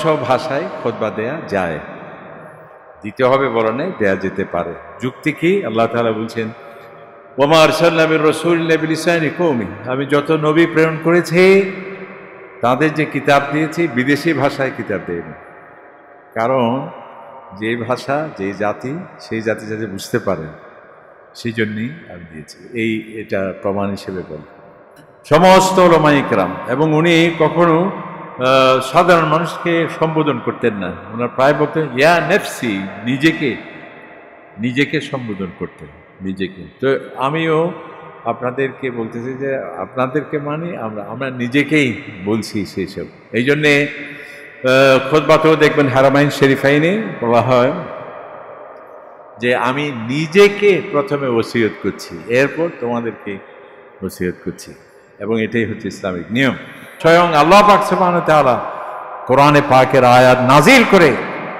স্ব ভাষায় খুতবা দেয়া যায়, দিতে হবে বলা নেই, দেয়া যেতে পারে। যুক্তি কি? আল্লাহ তাআলা বলছেন, ওয়া মা আরসালনা মির রাসূলিন ইল্লা বিলিসানি কওমিহি, আমি যত নবী প্রেরণ করেছি তাদের যে কিতাব দিয়েছি বিদেশি ভাষায় কিতাব দেয়নি। কারণ যে ভাষা যে জাতি সেই জাতি যাতে বুঝতে পারে সেই জন্যই আমি দিয়েছি। এটা প্রমাণ হিসেবে বল সমস্ত উলামায়ে কেরাম। এবং উনি কখনো সাধারণ মানুষকে সম্বোধন করতেন না, ওনার প্রায় বলতেন ইয়া নেফসি, নিজেকে সম্বোধন করতেন, নিজেকে। তো আমিও আপনাদেরকে বলতেছি যে আপনাদেরকে মানে আমরা নিজেকেই বলছি সেসব। এই জন্যে খুতবাতেও দেখবেন হারামাইন শরীফাইনে বলা হয় যে আমি নিজেকে প্রথমে ওসিয়ত করছি, এরপর তোমাদেরকে ওসিয়ত করছি। এবং এটাই হচ্ছে ইসলামিক নিয়ম। স্বয়ং আল্লাহ পাক সুবহানাহু ওয়া তাআলা কোরআনে পাকের আয়াত নাজিল করে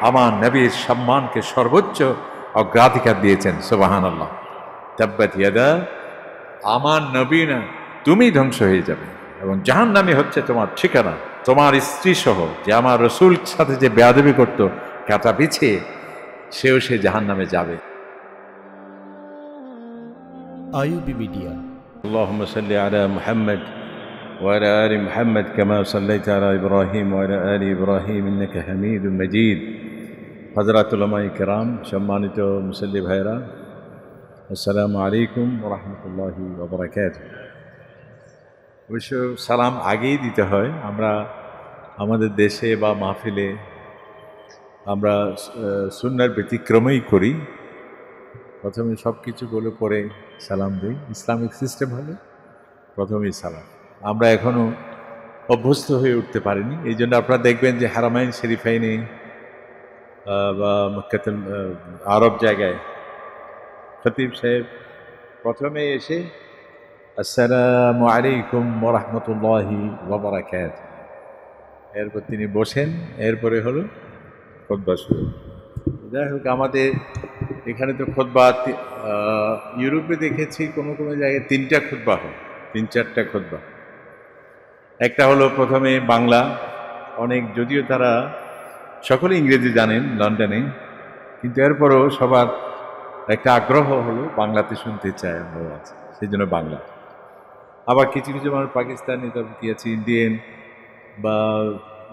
আমার নবীর সম্মানকে সর্বোচ্চ অগ্রাধিকার দিয়েছেন। সুবহানাল্লাহ। তাব্বাত ইয়াদা, আমার নবী না তুমি ধ্বংস হয়ে যাবে এবং জাহান্নামী হচ্ছে তোমার ঠিকানা। তোমার স্ত্রী সহ যে আমার রসুল সাথে যে বেয়াদবি করতো কাটা পিছিয়ে, সেও সে জাহান্নামে যাবে। IUB media. আল্লাহুম্মা সাল্লি আলা মুহাম্মদ ওয়া আলা আলি মুহাম্মদ কামা সাল্লাইতা আলা ইব্রাহিম ওয়া আলা আলি ইব্রাহিম ইন্নাকা হামিদুম মাজিদ। হযরত উলামায়ে কেরাম, সম্মানিত মুসল্লি ভাইরা, আসসালামু আলাইকুম ওয়া রাহমাতুল্লাহি ওয়া বারাকাতুহু। অবশ্য সালাম আগেই দিতে হয়। আমরা আমাদের দেশে বা মাহফিলে আমরা সুন্নাহর ব্যতিক্রমেই করি, প্রথমে সব কিছু বলে পরে সালাম দিই। ইসলামিক সিস্টেম হলে প্রথমেই সালাম। আমরা এখনও অভ্যস্ত হয়ে উঠতে পারিনি। এই জন্য আপনারা দেখবেন যে হারামাইন শরীফাইনে বা মক্কাতুল আরব জায়গায় খতিব সাহেব প্রথমে এসে আসসালামু আলাইকুম ওয়া রাহমাতুল্লাহি ওয়া বারাকাতুহু, এরপর তিনি বসেন, এরপরে হলো খুতবা শুরু। যাই হোক, আমাদের এখানে তো খুতবা ইউরোপে দেখেছি কোনো কোনো জায়গায় 3টা খুতবা হয়, 3-4টা খুতবা। একটা হলো প্রথমে বাংলা, অনেক, যদিও তারা সকলে ইংরেজি জানেন লন্ডনে, কিন্তু এরপরও সবার একটা আগ্রহ হলো বাংলাতে শুনতে চায়, আমরা আছে সেই জন্য বাংলা। আবার কিছু কিছু মানুষ পাকিস্তানি, তারপর কি আছে ইন্ডিয়ান বা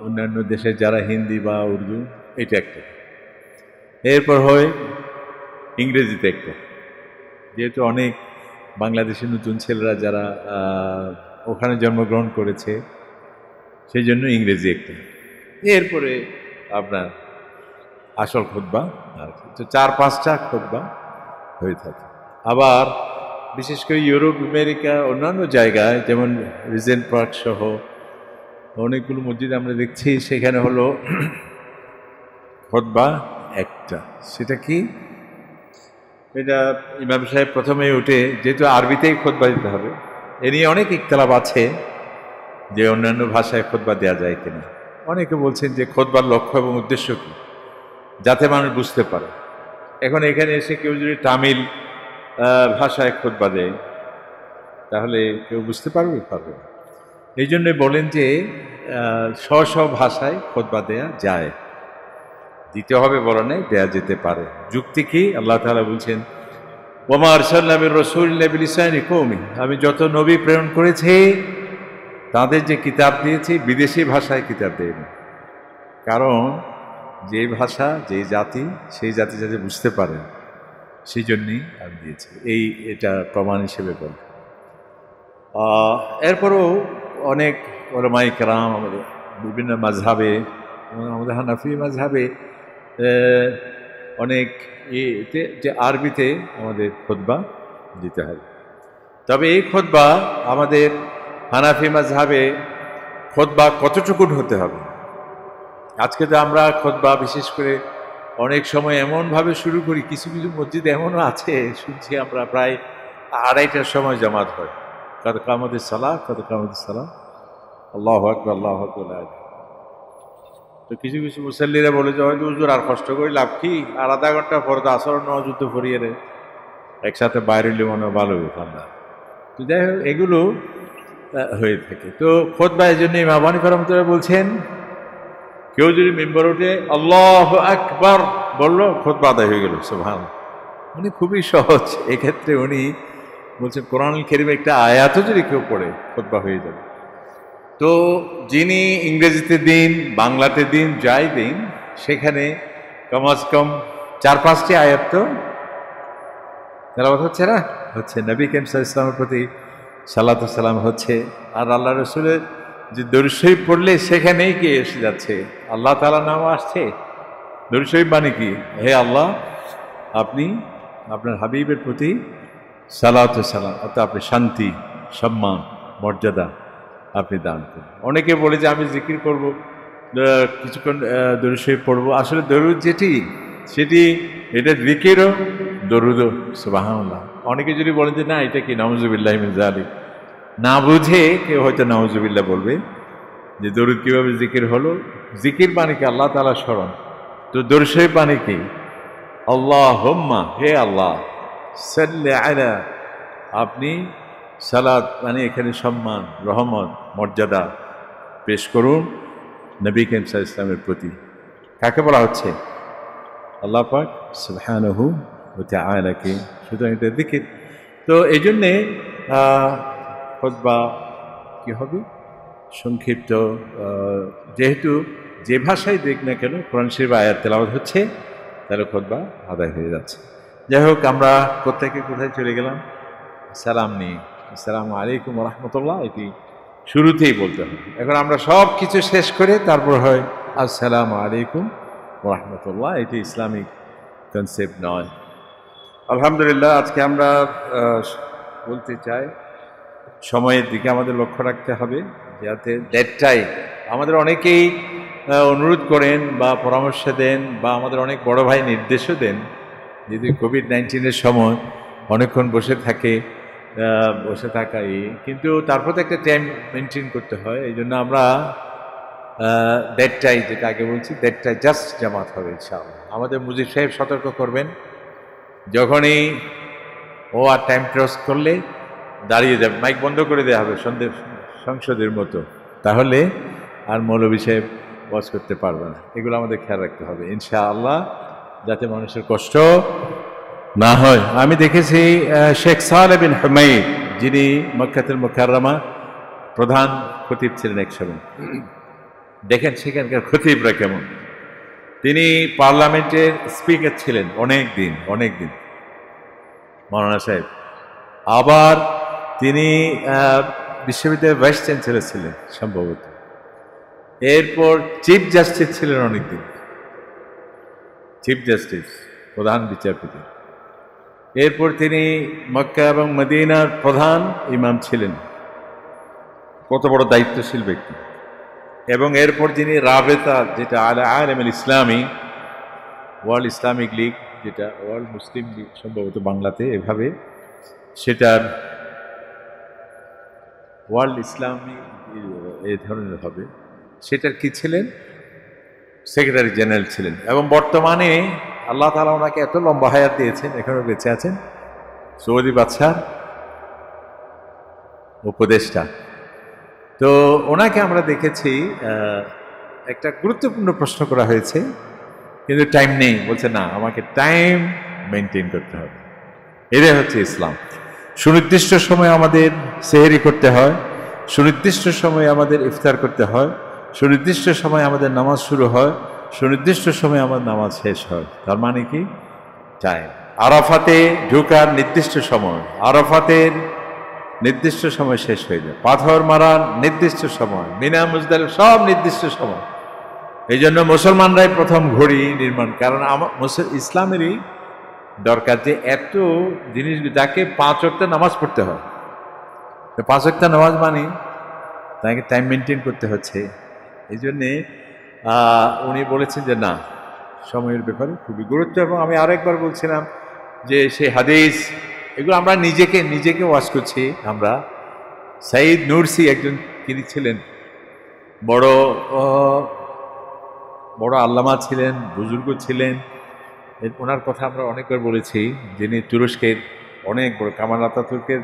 অন্যান্য দেশের যারা হিন্দি বা উর্দু, এটা একটা। এরপর হয় ইংরেজিতে একটা, যেহেতু অনেক বাংলাদেশের নতুন ছেলেরা যারা ওখানে জন্মগ্রহণ করেছে সেই জন্য ইংরেজি একটা। এরপরে আপনার আসল খুতবা আর কি। তো 4-5টা খুতবা হয়ে থাকে। আবার বিশেষ করে ইউরোপ, আমেরিকা, অন্যান্য জায়গায় যেমন রিজেন্ট পার্ক সহ অনেকগুলো মসজিদ আমরা দেখছি, সেখানে হলো খুতবা একটা। সেটা কি? এটা ইমাম সাহেব প্রথমে উঠে, যেহেতু আরবিতেই খুতবা দিতে হবে, এ নিয়ে অনেক ইখতিলাফ আছে যে অন্যান্য ভাষায় খুতবা দেওয়া যায় কিনা। অনেকে বলছেন যে খুতবার লক্ষ্য এবং উদ্দেশ্য কি, যাতে মানুষ বুঝতে পারে। এখন এখানে এসে কেউ যদি তামিল ভাষায় খুতবা দেয় তাহলে কেউ বুঝতে পারবে না। এই জন্যে বলেন যে স্ব ভাষায় খুতবা দেয়া যায়, দিতে হবে বলা নেই, দেয়া যেতে পারে। যুক্তি কি? আল্লাহ তাআলা বলছেন, ওয়া মা আরসালনা মির রাসূলিন ইল্লা বিলিসানি কওমিহি, আমি যত নবী প্রেরণ করেছি তাদের যে কিতাব দিয়েছি বিদেশি ভাষায় কিতাব দেয়নি। কারণ যে ভাষা যে জাতি সেই জাতি যাতে বুঝতে পারে সেই জন্যই আমি দিয়েছি। এটা প্রমাণ হিসেবে বল। এরপরও অনেক উলামায়ে কেরাম আমাদের বিভিন্ন মাযহাবে, আমাদের হানাফি মাযহাবে অনেক এতে যে আরবিতে আমাদের খুতবা দিতে হবে। তবে এই খুতবা আমাদের হানাফি মাযহাবে খুতবা কতটুকুন হতে হবে? আজকে তো আমরা খুতবা বিশেষ করে অনেক সময় এমনভাবে শুরু করি, কিছু কিছু মসজিদ এমনও আছে শুনছি আমরা প্রায় 2:30টার সময় জামাত হয়, কত কামাতিস সালাহ, আল্লাহু আকবার, আল্লাহু আকবার। তো কিছু কিছু মুসল্লিরা বলে যে হয়তো হুজুর আর কষ্ট করে লাভ কি, আর আধা ঘন্টা পর তো আসর নজুদ্ধ ফরিয়ে রে, একসাথে বাইরে হলে মনে ভালো ঠান্ডা। তো যাই হোক, এগুলো হয়ে থাকে। তো খুতবা এই জন্য ইমাম হানিফা রাহমাতুল্লাহ বলছেন কেউ যদি মেম্বার উঠে আল্লাহু আকবার বললো, খুতবা আদায় হয়ে গেল। সুবহানাল্লাহ। উনি খুবই সহজ। এক্ষেত্রে উনি বলছেন কোরআনুল কারীমে একটা আয়াতও যদি কেউ পড়ে খুতবা হয়ে যাবে। তো যিনি ইংরেজিতে দিন, বাংলাতে দিন, যাই দিন, সেখানে কমাস কম 4-5টি আয়াত তো তেলাওয়াত হচ্ছে না, হচ্ছে। নবী করিম সাল্লাল্লাহু আলাইহি ওয়াসাল্লামের প্রতি সালাতু সালাম হচ্ছে। আর আল্লাহ রাসূলের যে দরুদ শরীফ পড়লে সেখানেই কি এসে যাচ্ছে, আল্লাহ তাআলার নাম আসছে। দরুদ শরীফ মানে কি, হে আল্লাহ, আপনি আপনার হাবিবের প্রতি সালাতু সালাম, অর্থাৎ আপনি শান্তি, সম্মান, মর্যাদা আপনি দান করুন। অনেকে বলে যে আমি জিকির করব, কিছুক্ষণ দরুদ শরীফ পড়বো। আসলে দরুদ যেটি, সেটি এটা জিকিরও দরুদও। সুবহানাল্লাহ। অনেকে যদি বলেন যে না এটা কি, নাউজুবিল্লাহ মিন যালিক, না বুঝে কেউ হয়তো নাউজুবিল্লাহ বলবে যে দরুদ কিভাবে জিকির হলো। জিকির মানে কি, আল্লাহ তাআলা স্মরণ। তো দরুদ শরীফ মানে কি, আল্লাহুম্মা, হে আল্লাহ, সাল্লি আলা, আপনি সালাত মানে এখানে সম্মান, রহমত, মর্যাদা পেশ করুন নবী করিম সাল্লাল্লাহু আলাইহি ওয়াসাল্লামের প্রতি। কাকে বলা হচ্ছে? আল্লাহ পাক সুবহানাহু ওয়া তাআলাকে। সুতরাং এটা জিকির। তো এই জন্যে খুতবা কি হবে, সংক্ষিপ্ত। যেহেতু যে ভাষায় দেখ না কেন কোরআন শরীফ আয়াত তেলাওয়াত হচ্ছে, তাহলে খুতবা আদায় হয়ে যাচ্ছে। যাই হোক, আমরা কোত্থেকে কোথায় চলে গেলাম? সালাম নিয়ে। আসসালামু আলাইকুম ওয়া রাহমাতুল্লাহ, এটি শুরুতেই বলতে হবে। এখন আমরা সব কিছু শেষ করে তারপর হয় আসসালামু আলাইকুম ওয়া রাহমাতুল্লাহ। এটি ইসলামিক কনসেপ্ট নয়। আলহামদুলিল্লাহ, আজকে আমরা বলতে চাই সময়ের দিকে আমাদের লক্ষ্য রাখতে হবে, যাতে দেড়টায় আমাদের অনেকেই অনুরোধ করেন বা পরামর্শ দেন, বা আমাদের অনেক বড় ভাই নির্দেশও দেন, যদি কোভিড-19-এর সময় অনেকক্ষণ বসে থাকাই, কিন্তু তারপর তো একটা টাইম মেনটেন করতে হয়। এই জন্য আমরা দেড়টায়, যেটা আগে বলছি, দেড়টায় জাস্ট জামাত হবে ইনশাআল্লাহ। আমাদের মুজিব সাহেব সতর্ক করবেন, যখনই ও আর টাইম ক্রস করলে দাঁড়িয়ে যাবে, মাইক বন্ধ করে দেওয়া হবে সংসদের মতো, তাহলে আর মৌলভী সাহেব ওয়াজ করতে পারবে না। এগুলো আমাদের খেয়াল রাখতে হবে ইনশাআল্লাহ, যাতে মানুষের কষ্ট না হয়। আমি দেখেছি শেখ সালেহ বিন হুমাইদ, যিনি মক্কাতুল মুকাররমা প্রধান খতিব ছিলেন এক সময়। দেখেন সেখানকার খতিবরা কেমন। তিনি পার্লামেন্টের স্পিকার ছিলেন অনেক দিন মাওলানা সাহেব। আবার তিনি বিশ্ববিদ্যালয়ের ভাইস চ্যান্সেলর ছিলেন সম্ভবত। এরপর চিফ জাস্টিস ছিলেন অনেকদিন, চিফ জাস্টিস, প্রধান বিচারপতি। এরপর তিনি মক্কা এবং মদিনার প্রধান ইমাম ছিলেন। কত বড় দায়িত্বশীল ব্যক্তি। এবং এরপর যিনি রাবেতা, যেটা আলেম ইসলামী, ওয়ার্ল্ড ইসলামিক লীগ, যেটা ওয়ার্ল্ড মুসলিম লীগ সম্ভবত বাংলাতে এভাবে, সেটার ওয়ার্ল্ড ইসলামী এই ধরনের হবে, সেটার কি ছিলেন, সেক্রেটারি জেনারেল ছিলেন। এবং বর্তমানে আল্লাহ তাআলা ওনাকে এত লম্বা হায়াত দিয়েছেন, এখনো বেঁচে আছেন, সৌদি বাদশার উপদেষ্টা। তো ওনাকে আমরা দেখেছি, একটা গুরুত্বপূর্ণ প্রশ্ন করা হয়েছে, কিন্তু টাইম নেই, বলছে না, আমাকে টাইম মেনটেন করতে হবে। এটাই হচ্ছে ইসলাম। সুনির্দিষ্ট সময় আমাদের সেহরি করতে হয়, সুনির্দিষ্ট সময়ে আমাদের ইফতার করতে হয়, সুনির্দিষ্ট সময় আমাদের নামাজ শুরু হয়, সুনির্দিষ্ট সময় আমার নামাজ শেষ হয়। তার মানে কি, টাইম। আরাফাতে ঢোকার নির্দিষ্ট সময়, আরাফাতের নির্দিষ্ট সময় শেষ হয়ে যায়, পাথর মারার নির্দিষ্ট সময়, মিনা মুজদালিফা সব নির্দিষ্ট সময়। এই জন্য মুসলমানরাই প্রথম ঘড়ি নির্মাণ, কারণ ইসলামেরই দরকার যে এত জিনিস, যাকে 5 ওয়াক্ত নামাজ পড়তে হয়, 5 ওয়াক্ত নামাজ মানে তাকে টাইম মেনটেন করতে হচ্ছে। এই জন্যে উনি বলেছেন যে না, সময়ের ব্যাপারে খুবই গুরুত্ব। এবং আমি আরেকবার বলছিলাম যে সেই হাদিস, এগুলো আমরা নিজেকে ওয়াজ করছি। আমরা সাইদ নুরসি একজন তিনি ছিলেন, বড় আল্লামা ছিলেন, বুজুর্গ ছিলেন। ওনার কথা আমরা অনেকবার বলেছি, যিনি তুরস্কের অনেক বড়, কামাল আতাতুর্কের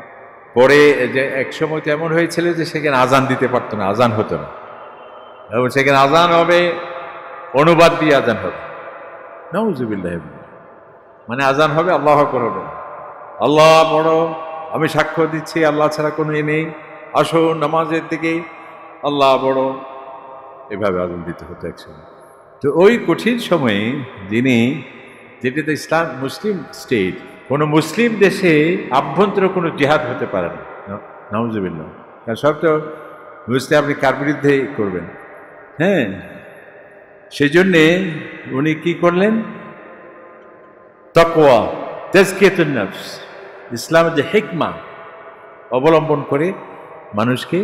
পরে যে এক সময় তো এমন হয়েছিল যে সেখানে আজান দিতে পারতো না, আজান হতো না, এবং সেখানে আজান হবে অনুবাদ দিয়ে আজান হবে। নাউজুবিল্লাহ, মানে আজান হবে, আল্লাহু আকবার হবে, আল্লাহ বড়, আমি সাক্ষ্য দিচ্ছি আল্লাহ ছাড়া কোনো নেই, আসুন নামাজের দিকে, আল্লাহ বড়, এভাবে আজান দিতে হতো একসময়। তো ওই কঠিন সময়ে যেটাতে ইসলাম মুসলিম স্টেট, কোনো মুসলিম দেশে আভ্যন্তরে কোনো জিহাদ হতে পারে না, নাউজুবিল্লাহ, কারণ সব তো বুঝতে আপনি কার বিরুদ্ধে করবেন। হ্যাঁ, সেই জন্যে উনি কি করলেন, তাকওয়া, তাজকিয়াতুন নফস, ইসলামের যে হিকমা অবলম্বন করে মানুষকে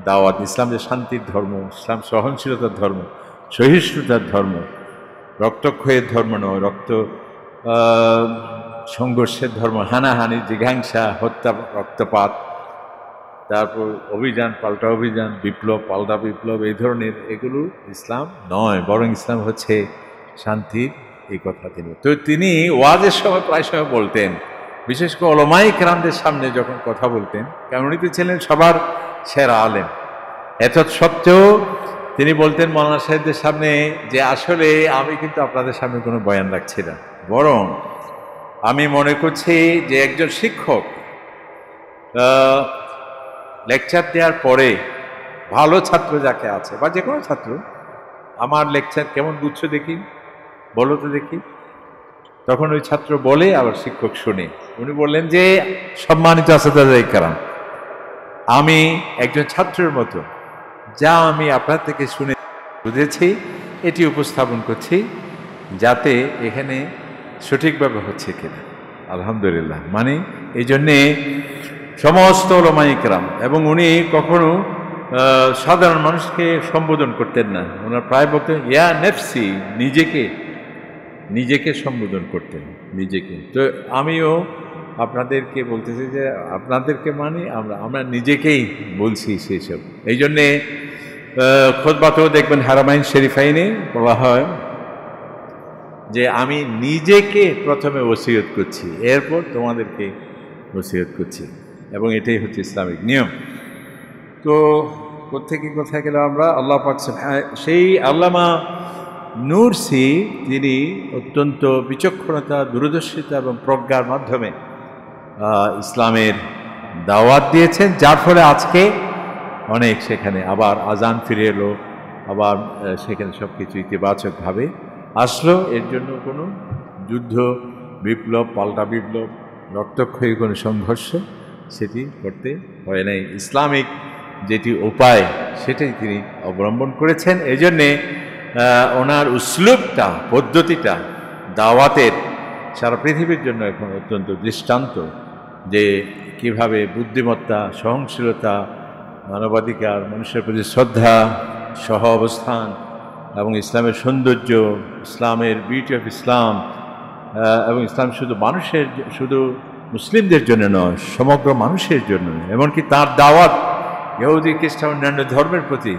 দাওয়াত। ইসলাম যে শান্তির ধর্ম, ইসলাম সহনশীলতার ধর্ম, সহিষ্ণুতার ধর্ম, রক্তক্ষয়ের ধর্ম নয়, সংঘর্ষের ধর্ম, হানাহানি, জিঘাংসা, হত্যা, রক্তপাত, তারপর অভিযান পাল্টা অভিযান, বিপ্লব পাল্টা বিপ্লব, এই ধরনের এগুলো ইসলাম নয়, বরং ইসলাম হচ্ছে শান্তির, এই কথা তিনি ওয়াজের সময় প্রায় সময় বলতেন, বিশেষ করে উলামায়ে কেরামদের সামনে যখন কথা বলতেন, কারণ উনি তো ছিলেন সবার সেরা আলেম। এত সত্ত্বেও তিনি বলতেন মাওলানা সাহেবদের সামনে যে আসলে আমি কিন্তু আপনাদের সামনে কোনো বয়ান রাখছি না, বরং আমি মনে করছি যে একজন শিক্ষক লেকচার দেওয়ার পরে ভালো ছাত্র যাকে আছে, বা যে কোনো ছাত্র, আমার লেকচার কেমন বুঝছো দেখি, বলো তো দেখি, তখন ওই ছাত্র বলে, আবার শিক্ষক শুনে। উনি বললেন যে সম্মানিত আসাদায়ে কেরাম, আমি একজন ছাত্রের মতো যা আমি আপনার থেকে শুনে বুঝেছি এটি উপস্থাপন করছি, যাতে এখানে সঠিকভাবে হচ্ছে কিনা। আলহামদুলিল্লাহ, মানে এই জন্যে সমস্ত উলামায়ে কেরাম, এবং উনি কখনো সাধারণ মানুষকে সম্বোধন করতেন না, ওনার প্রায় বলতেন ইয়া নেফসি, নিজেকে সম্বোধন করতেন, নিজেকে। তো আমিও আপনাদেরকে বলতেছি যে আপনাদেরকে মানে আমরা নিজেকেই বলছি সেসব। এই জন্যে খুতবাতেও দেখবেন হারামাইন শরীফাইনে বলা হয় যে আমি নিজেকে প্রথমে ওসিয়ত করছি, এরপর তোমাদেরকে ওসিয়ত করছি, এবং এটাই হচ্ছে ইসলামিক নিয়ম। তো কোত্থেকে কোথায় গেল আমরা, আল্লাহ পাক সেই আল্লামা নুরসি, তিনি অত্যন্ত বিচক্ষণতা, দূরদর্শিতা এবং প্রজ্ঞার মাধ্যমে ইসলামের দাওয়াত দিয়েছেন, যার ফলে আজকে অনেক সেখানে আবার আজান ফিরে এলো, আবার সেখানে সব কিছু ইতিবাচকভাবে আসলো। এর জন্য কোনো যুদ্ধ, বিপ্লব, পাল্টা বিপ্লব, রক্তক্ষয়ী কোনো সংঘর্ষ সেটি করতে হয় নাই। ইসলামিক যেটি উপায় সেটাই তিনি অবলম্বন করেছেন। এই জন্যে ওনার উসলুবটা, পদ্ধতিটা দাওয়াতের সারা পৃথিবীর জন্য এখন অত্যন্ত দৃষ্টান্ত, যে কিভাবে বুদ্ধিমত্তা, সহনশীলতা, মানবাধিকার, মানুষের প্রতি শ্রদ্ধা, সহ অবস্থান এবং ইসলামের সৌন্দর্য, ইসলামের বিউটি অফ ইসলাম, এবং ইসলাম শুধু মুসলিমদের জন্য নয়, সমগ্র মানুষের জন্য। এমনকি তার দাওয়াত ইহুদি, খ্রিস্টান, অন্যান্য ধর্মের প্রতি,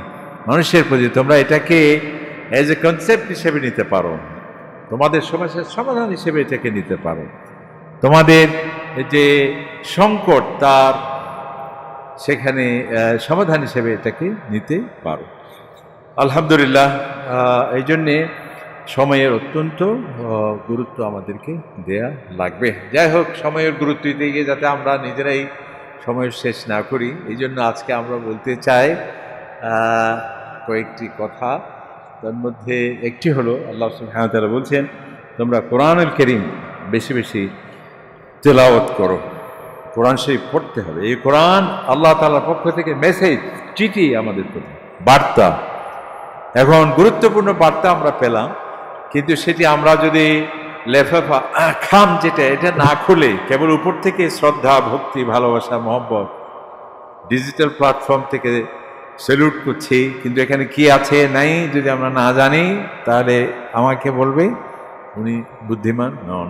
মানুষের প্রতি, তোমরা এটাকে এজ এ কনসেপ্ট হিসেবে নিতে পারো, তোমাদের সমস্যার সমাধান হিসেবে এটাকে নিতে পারো, তোমাদের যে সংকট তার সেখানে সমাধান হিসেবে এটাকে নিতে পারো। আলহামদুলিল্লাহ, এই জন্যে সময়ের অত্যন্ত গুরুত্ব আমাদেরকে দেয়া লাগবে। যাই হোক, সময়ের গুরুত্ব দিতে গিয়ে যাতে আমরা নিজেরাই সময় শেষ না করি, এই জন্য আজকে আমরা বলতে চাই কয়েকটি কথা। তার মধ্যে একটি হলো, আল্লাহ সুবহানাহু ওয়া তাআলা বলছেন তোমরা কোরআনুল কারীম বেশি বেশি তেলাওয়াত করো, কোরআন শরীফ পড়তে হবে। এই কোরআন আল্লাহ তাআলার পক্ষ থেকে মেসেজ, চিঠি আমাদের প্রতি, বার্তা। এখন গুরুত্বপূর্ণ বার্তা আমরা পেলাম, কিন্তু সেটি আমরা যদি লেফাফা খাম যেটা, এটা না খুলে কেবল উপর থেকে শ্রদ্ধা, ভক্তি, ভালোবাসা, মহব্বত, ডিজিটাল প্ল্যাটফর্ম থেকে স্যালুট করছি, কিন্তু এখানে কি আছে নাই যদি আমরা না জানি, তাহলে আমাকে বলবে উনি বুদ্ধিমান নন।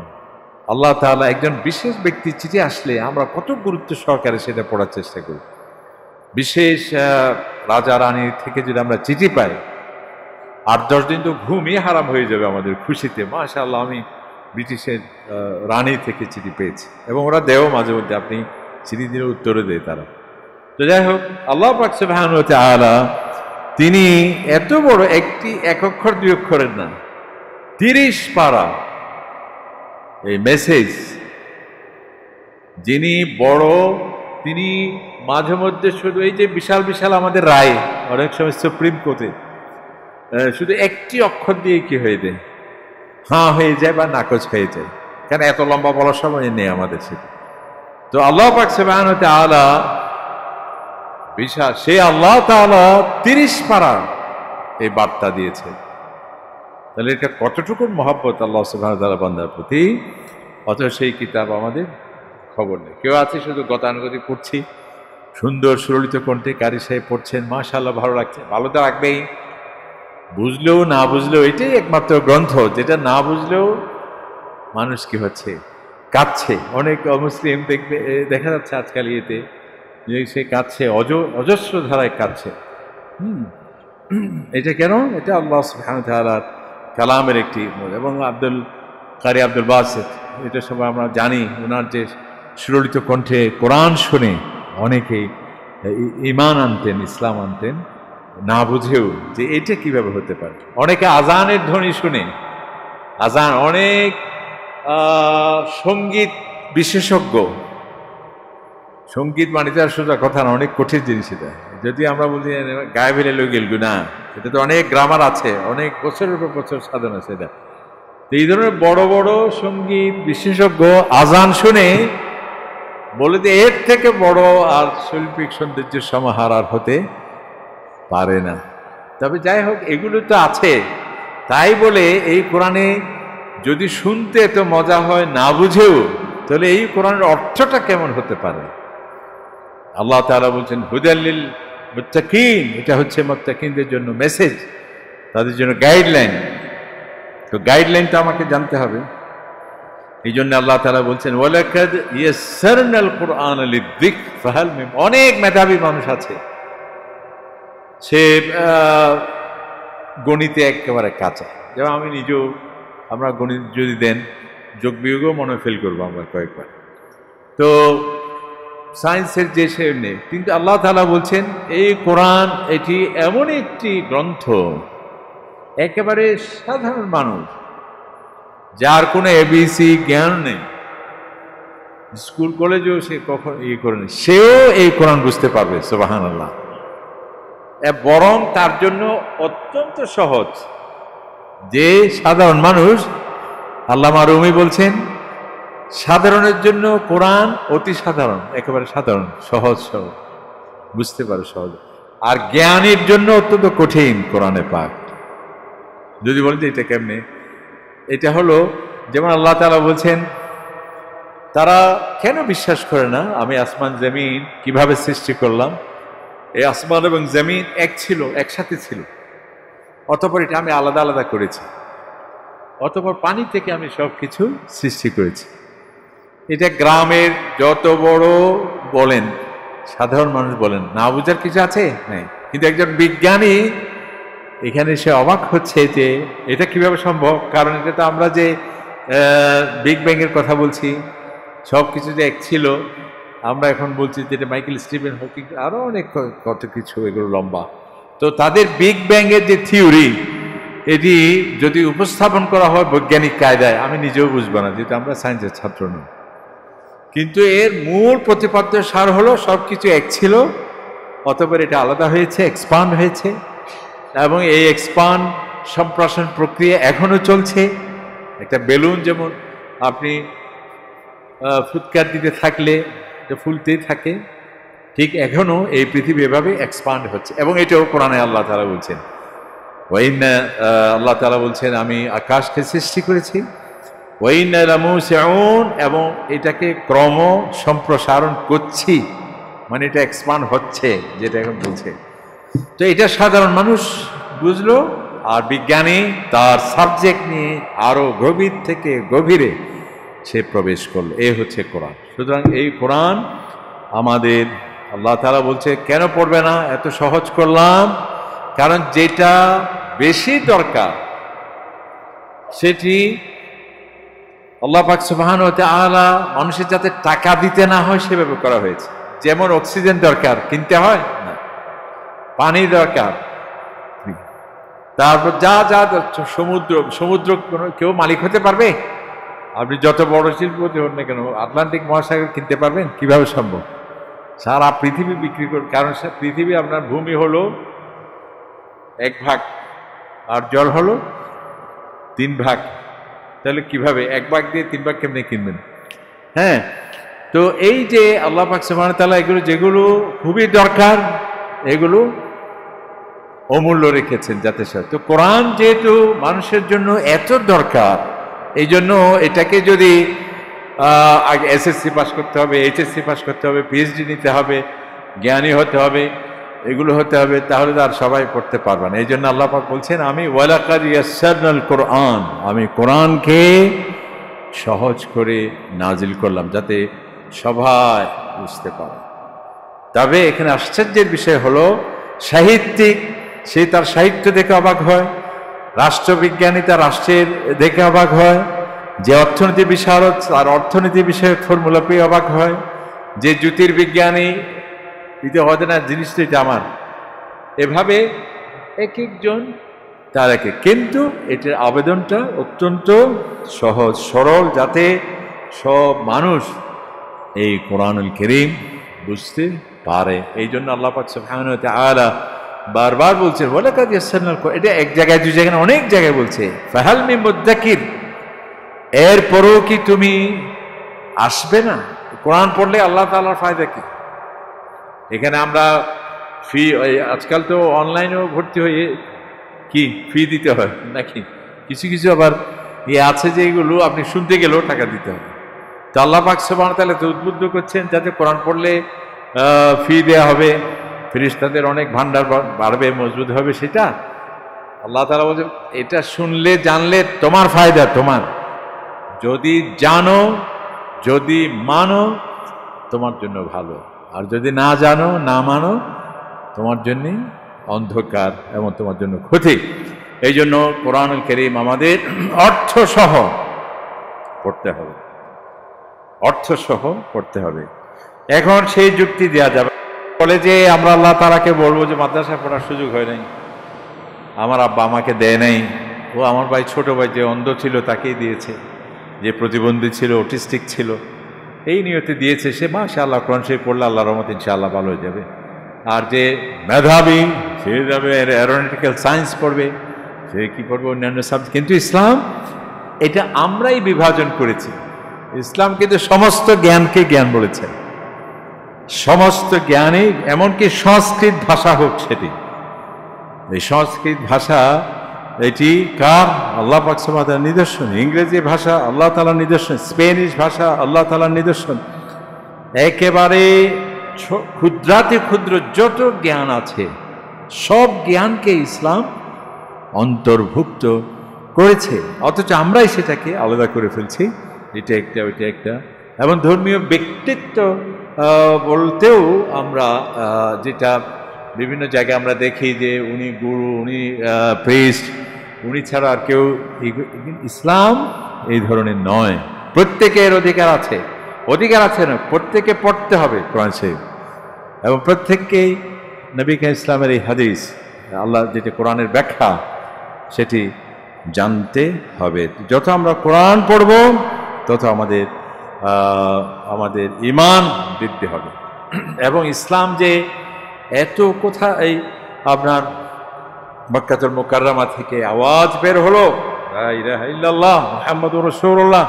আল্লাহ তাআলা একজন বিশেষ ব্যক্তির চিঠি আসলে আমরা কত গুরুত্ব সহকারে সেটা পড়ার চেষ্টা করি। বিশেষ রাজা রানী থেকে যদি আমরা চিঠি পাই, 8-10 দিন তো ঘুমই হারাম হয়ে যাবে আমাদের খুশিতে। মাশাআল্লাহ, আমি ব্রিটিশের রানী থেকে চিঠি পেয়েছি, এবং ওরা দেও মাঝে মধ্যে, আপনি চিঠি দিলে উত্তরে দেয় তারা। তো যাই হোক, আল্লাহ পাক সুবহানাহু ওয়া তাআলা তিনি এত বড় একটি এক অক্ষর দুই অক্ষরের না, 30 পারা এই মেসেজ। যিনি বড়, তিনি মাঝে মধ্যে শুধু এই যে বিশাল বিশাল আমাদের রায় অনেক সময় সুপ্রিম কোর্টে শুধু একটি অক্ষর দিয়ে কি হয়ে যায়, হাঁ হয়ে যায় বা নাকচ হয়ে যায়, কারণ এত লম্বা বলার সময় নেই আমাদের সেটা। তো আল্লাহ পাক সুবহানাহু ওয়া তাআলা বিশাল, সে আল্লাহ তাআলা 30 পারা এই বার্তা দিয়েছে। তাহলে এটা কতটুকু মহব্বত আল্লাহ সুবহানাহু ওয়া তাআলা বান্দার প্রতি। অথচ সেই কিতাব আমাদের খবর নেই। কেউ আছে শুধু গতানুগতিক পড়ছি, সুন্দর সুললিত কণ্ঠে কারি সাহেব পড়ছেন, মাশাআল্লাহ ভালো লাগছে, ভালো তো লাগবেই, বুঝলেও না বুঝলেও এটাই একমাত্র গ্রন্থ যেটা না বুঝলেও মানুষ কি হচ্ছে, কাঁদছে। অনেক অমুসলিম দেখবে, দেখা যাচ্ছে আজকাল ইয়েতে যে সে কাঁদছে, অজস্র ধারায় কাঁদছে। এটা কেন? এটা আল্লাহ সুবহানাহু ওয়া তাআলার কালামের একটি। এবং আব্দুল কারি আব্দুল বাসিত, এটা সবাই আমরা জানি, ওনার যে সুললিত কণ্ঠে কোরআন শুনে অনেকেই ঈমান আনতেন, ইসলাম আনতেন, না বুঝেও যে এটা কিভাবে হতে পারে। অনেকে আজানের ধ্বনি শুনে, আজান, অনেক সঙ্গীত বিশেষজ্ঞ, সঙ্গীত মানে তো আর সোজা কথা না, অনেক কঠিন জিনিস এটা। যদি আমরা বলি গায়ে ফেলে লই গেল না, এটা তো অনেক গ্রামার আছে, অনেক বছরের পর বছর সাধন আছে এটা। এই ধরনের বড় বড় সঙ্গীত বিশেষজ্ঞ আজান শুনে বলে যে এর থেকে বড় আর শৈল্পিক সৌন্দর্যের সমাহার আর হতে পারে না। তবে যাই হোক, এগুলো তো আছে, তাই বলে এই কোরআনে যদি শুনতে এত মজা হয় না বুঝেও, তাহলে এই কোরআনের অর্থটা কেমন হতে পারে? আল্লাহ তাআলা বলছেন হুদাল্লিল মুত্তাকিন, এটা হচ্ছে মুত্তাকিনদের জন্য মেসেজ, তাদের জন্য গাইডলাইন। তো গাইডলাইনটা আমাকে জানতে হবে। এই জন্য আল্লাহ তাআলা বলছেন ওয়ালাকাদ ইয়াসসারনাল কুরআনা লিযিকর ফাহাল মিন, অনেক মেধাবী মানুষ আছে, সে গণিতে একেবারে কাঁচা। যেমন আমি নিজেও, আমরা গণিত যদি দেন যোগ বিয়োগও মনে ফেল করবো আমরা কয়েকবার। তো সায়েন্সের যে সে নেই, কিন্তু আল্লাহ তাআলা বলছেন এই কোরআন এটি এমন একটি গ্রন্থ, একেবারে সাধারণ মানুষ যার কোনো এবিসি জ্ঞান নেই, স্কুল কলেজেও সে কখন করেনি, সেও এই কোরআন বুঝতে পারবে। সুবহানাল্লাহ। বরং তার জন্য অত্যন্ত সহজ, যে সাধারণ মানুষ, আল্লামা রুমি বলছেন সাধারণের জন্য কোরআন অতি সাধারণ, একেবারে সাধারণ, সহজ সহজ বুঝতে পারে সহজ। আর জ্ঞানীর জন্য অত্যন্ত কঠিন কোরআনে পাক। যদি বলেন যে এটা কেমনে, এটা হলো যেমন আল্লাহ তাআলা বলছেন তারা কেন বিশ্বাস করে না আমি আসমান জমিন কিভাবে সৃষ্টি করলাম। এই আসমান এবং জমিন এক ছিল, একসাথে ছিল, অতঃপর এটা আমি আলাদা আলাদা করেছি, অতঃপর পানি থেকে আমি সব কিছু সৃষ্টি করেছি। এটা গ্রামের যত বড় বলেন, সাধারণ মানুষ বলেন, না বুঝার কিছু আছে? হ্যাঁ। কিন্তু একজন বিজ্ঞানী এখানে সে অবাক হচ্ছে যে এটা কিভাবে সম্ভব। কারণ এটা তো আমরা যে বিগ ব্যাং এর কথা বলছি, সব কিছু যে এক ছিল, আমরা এখন বলছি যেটা মাইকেল স্টিফেন হকিং, আরো অনেক কত কিছু, এগুলো লম্বা। তো তাদের বিগ ব্যাং এর যে থিওরি, এটি যদি উপস্থাপন করা হয় বৈজ্ঞানিক কায়দায়, আমি নিজেও বুঝবো না, যেহেতু আমরা সায়েন্সের ছাত্র নই। কিন্তু এর মূল প্রতিপাদ্য সার হলো সবকিছু এক ছিল, অতঃপর এটা আলাদা হয়েছে, এক্সপান্ড হয়েছে, এবং এই এক্সপান্ড সম্প্রসারণ প্রক্রিয়া এখনো চলছে। একটা বেলুন যেমন আপনি ফুৎকার দিতে থাকলে ফুলতেই থাকে, ঠিক এখনো এই পৃথিবী এভাবে এক্সপান্ড হচ্ছে। এবং এটাও কোরআনে আল্লাহ তাআলা বলছেন, ওয়াইন্না, আল্লাহ তাআলা বলছেন আমি আকাশকে সৃষ্টি করেছি, ওয়াইন্না লামুসিউন, এবং এটাকে ক্রম সম্প্রসারণ করছি, মানে এটা এক্সপান্ড হচ্ছে, যেটা এখন বলছে। তো এটা সাধারণ মানুষ বুঝলো, আর বিজ্ঞানী তার সাবজেক্ট নিয়ে আরো গভীর থেকে গভীরে সে প্রবেশ করলো। এই হচ্ছে কোরআন। সুতরাং এই কোরআন আমাদের, আল্লাহ তাআলা বলছে কেন পড়বে না, এত সহজ করলাম, কারণ যেটা বেশি দরকার সেটি আল্লাহ পাক সুবহানাহু ওয়া তাআলা মানুষের যাতে টাকা দিতে না হয় সেভাবে করা হয়েছে। যেমন অক্সিজেন দরকার, কিনতে হয় না, পানি দরকার তারপর যা যা সমুদ্র সমুদ্র কেউ মালিক হতে পারবে? আপনি যত বড় শিল্পপতি হন না কেন আটলান্টিক মহাসাগর কিনতে পারবেন? কিভাবে সম্ভব? সারা পৃথিবী বিক্রি করবে, কারণ পৃথিবী আপনার ভূমি হলো 1 ভাগ আর জল হলো 3 ভাগ। তাহলে কিভাবে 1 ভাগ দিয়ে 3 ভাগ কেমনে কিনবেন? হ্যাঁ, তো এই যে আল্লাহ পাক সুবহানাহু ওয়া তাআলা এগুলো যেগুলো খুবই দরকার এগুলো অমূল্য রেখেছেন যাতে তো কোরআন যেহেতু মানুষের জন্য এত দরকার, এই জন্য এটাকে যদি আগে এসএসসি পাস করতে হবে, এইচএসসি পাস করতে হবে, পিএইচডি নিতে হবে, জ্ঞানী হতে হবে, এগুলো হতে হবে, তাহলে তো আর সবাই পড়তে পারবে না। এই জন্য আল্লাহ পাক বলছেন আমি ওয়ালাকাদ ইয়াসসারনাল কোরআন, আমি কোরআনকে সহজ করে নাজিল করলাম যাতে সবাই বুঝতে পারে। তবে এখানে আশ্চর্যের বিষয় হলো সাহিত্যিক সে তার সাহিত্য দেখে অবাক হয়, রাষ্ট্রবিজ্ঞানী তার রাষ্ট্রের দেখে অবাক হয়, যে অর্থনীতি বিশারদ তার অর্থনীতি বিষয়ক ফর্মুলা পেয়ে অবাক হয়, যে জ্যোতির্বিজ্ঞানী এটা হবে না জিনিসটা এটা আমার, এভাবে এক একজন তার একে। কিন্তু এটার আবেদনটা অত্যন্ত সহজ সরল যাতে সব মানুষ এই কোরআনুল কারীম বুঝতে পারে। এই জন্য আল্লাহ পাক সুবহানাহু ওয়া তাআলা বারবার বলছেন ওয়ালাকাদ ইয়াসসারনাল কোরআন, এটা এক জায়গায় দুই জায়গায় অনেক জায়গায় বলছে ফাহাল মিন মুদ্দাকির, এরপরও কি তুমি আসবে না? কোরআন পড়লে আল্লাহ তাআলার ফায়দা কি? এখানে আমরা ফি আজকাল তো অনলাইনেও ভর্তি হয়ে কি ফি দিতে হয় নাকি? কিছু কিছু আবার আছে যে এগুলো আপনি শুনতে গেলেও টাকা দিতে হবে। তো আল্লাহ পাক সুবহানাহু ওয়া তাআলা তো উদ্বুদ্ধ করছেন যাতে কোরআন পড়লে ফি দেয়া হবে, ফেরেশতাদের অনেক ভান্ডার বাড়বে, মজবুত হবে। সেটা আল্লাহ তাআলা বলছেন এটা শুনলে জানলে তোমার ফায়দা, তোমার যদি জানো যদি মানো তোমার জন্য ভালো, আর যদি না জানো না মানো তোমার জন্য অন্ধকার এবং তোমার জন্য ক্ষতি। এই জন্য কোরআনুল কারীম আমাদের অর্থসহ পড়তে হবে, অর্থসহ পড়তে হবে। এখন সেই যুক্তি দেওয়া যাবে, বলে যে আমরা আল্লাহ তাআলাকে বলবো যে মাদ্রাসায় পড়ার সুযোগ হয় নাই, আমার আব্বা আমাকে দেয় নাই, ও আমার ভাই ছোট ভাই যে অন্ধ ছিল তাকেই দিয়েছে, যে প্রতিবন্ধী ছিল অটিস্টিক ছিল এই নিয়তে দিয়েছে, সে মাশাআল্লাহ কোরআন শরীফ পড়লে আল্লাহর রহমতে ইনশাআল্লাহ ভালো হয়ে যাবে। আর যে মেধাবী সে যাবে অ্যারোনটিক্যাল সায়েন্স পড়বে, সে কি করবে অন্যান্য সাবজেক্ট। কিন্তু ইসলাম এটা আমরাই বিভাজন করেছি। ইসলাম কিন্তু সমস্ত জ্ঞানকে জ্ঞান বলেছে, সমস্ত জ্ঞানে, এমনকি সংস্কৃত ভাষা হোক সেটি। এই সংস্কৃত ভাষা এটি কার? আল্লাহ পাক সুবহানাহু ওয়া তাআলার নিদর্শন। ইংরেজি ভাষা আল্লাহ তাআলার নিদর্শন, স্পেনিশ ভাষা আল্লাহ তাআলার নিদর্শন। একেবারে ক্ষুদ্রাতি ক্ষুদ্র যত জ্ঞান আছে সব জ্ঞানকে ইসলাম অন্তর্ভুক্ত করেছে, অথচ আমরাই সেটাকে আলাদা করে ফেলছি, এটা একটা ওইটা একটা। এবং ধর্মীয় ব্যক্তিত্ব বলতেও আমরা যেটা বিভিন্ন জায়গায় আমরা দেখি যে উনি গুরু, উনি প্রিস্ট, উনি ছাড়া আর কেউ। ইসলাম এই ধরনের নয়, প্রত্যেকের অধিকার আছে, অধিকার আছে না, প্রত্যেকে পড়তে হবে কোরআন শরীফ, এবং প্রত্যেককেই নবী ইসলামের এই হাদিস আল্লাহ যেটা কোরআনের ব্যাখ্যা সেটি জানতে হবে। যত আমরা কোরআন পড়ব তত আমাদের ঈমান বৃদ্ধি হবে। এবং ইসলাম যে এত কথা, এই আপনার মক্কাতুল মুকাররমা থেকে আওয়াজ বের হলো লা ইলাহা ইল্লাল্লাহ মুহাম্মাদুর রাসূলুল্লাহ,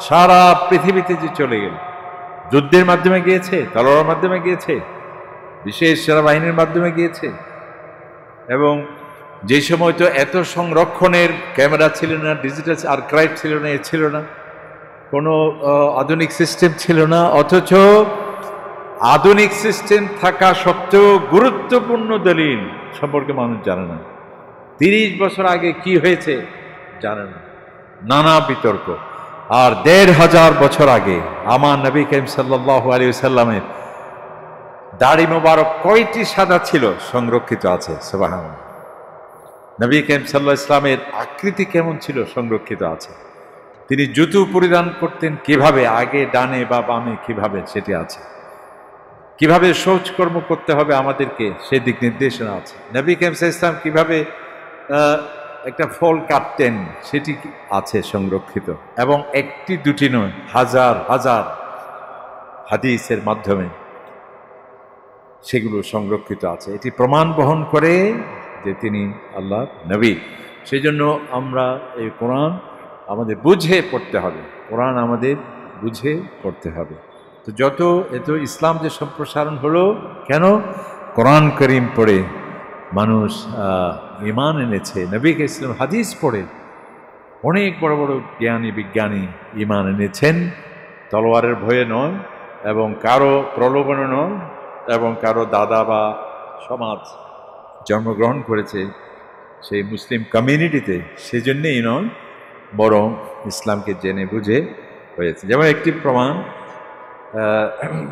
সারা পৃথিবীতে যে চলে গেল, যুদ্ধের মাধ্যমে গিয়েছে, তলোয়ারের মাধ্যমে গিয়েছে, বিশেষ সেনাবাহিনীর মাধ্যমে গিয়েছে। এবং যে সময় তো এত সংরক্ষণের ক্যামেরা ছিল না, ডিজিটাল আর্কাইভ ছিল না, ছিল না, কোনো আধুনিক সিস্টেম ছিল না, অথচ আধুনিক সিস্টেম থাকা সত্ত্বেও গুরুত্বপূর্ণ দলিল সম্পর্কে মানুষ জানে না। 30 বছর আগে কি হয়েছে জানে না, নানা বিতর্ক। আর 1500 বছর আগে আমার নবী করিম সাল্লাল্লাহু আলাইহি ওয়াসাল্লামের দাড়ি মোবারক কয়টি সাদা ছিল সংরক্ষিত আছে, সুবহানাল্লাহ। নবী করিম সাল্লাল্লাহু আলাইহি ওয়াসাল্লামের আকৃতি কেমন ছিল সংরক্ষিত আছে। তিনি জুতো পরিধান করতেন কিভাবে, আগে ডানে বা বামে কিভাবে, সেটি আছে। কিভাবে শৌচকর্ম করতে হবে আমাদেরকে সেদিক নির্দেশনা আছে। নবী করিম সাল্লাল্লাহু আলাইহি ওয়াসাল্লাম কিভাবে একটা ফল কাটতেন, সেটি আছে সংরক্ষিত, এবং একটি দুটি নয়, হাজার হাজার হাদিসের মাধ্যমে সেগুলো সংরক্ষিত আছে। এটি প্রমাণ বহন করে যে তিনি আল্লাহর নবী। সেই জন্য আমরা এই কোরআন আমাদের বুঝে পড়তে হবে, কোরআন আমাদের বুঝে পড়তে হবে। তো এত ইসলাম যে সম্প্রসারণ হলো কেন? কোরআন করিম পড়ে মানুষ ঈমান এনেছে, নবীকে ইসলাম হাদিস পড়ে অনেক বড় বড় জ্ঞানী বিজ্ঞানী ঈমান এনেছেন, তলোয়ারের ভয়ে নয়, এবং কারো প্রলোভনে নয়, এবং কারো দাদা বা সমাজ জন্মগ্রহণ করেছে সেই মুসলিম কমিউনিটিতে, সেজন্যেই নয়, বরং ইসলামকে জেনে বুঝে হয়েছে। যেমন একটি প্রমাণ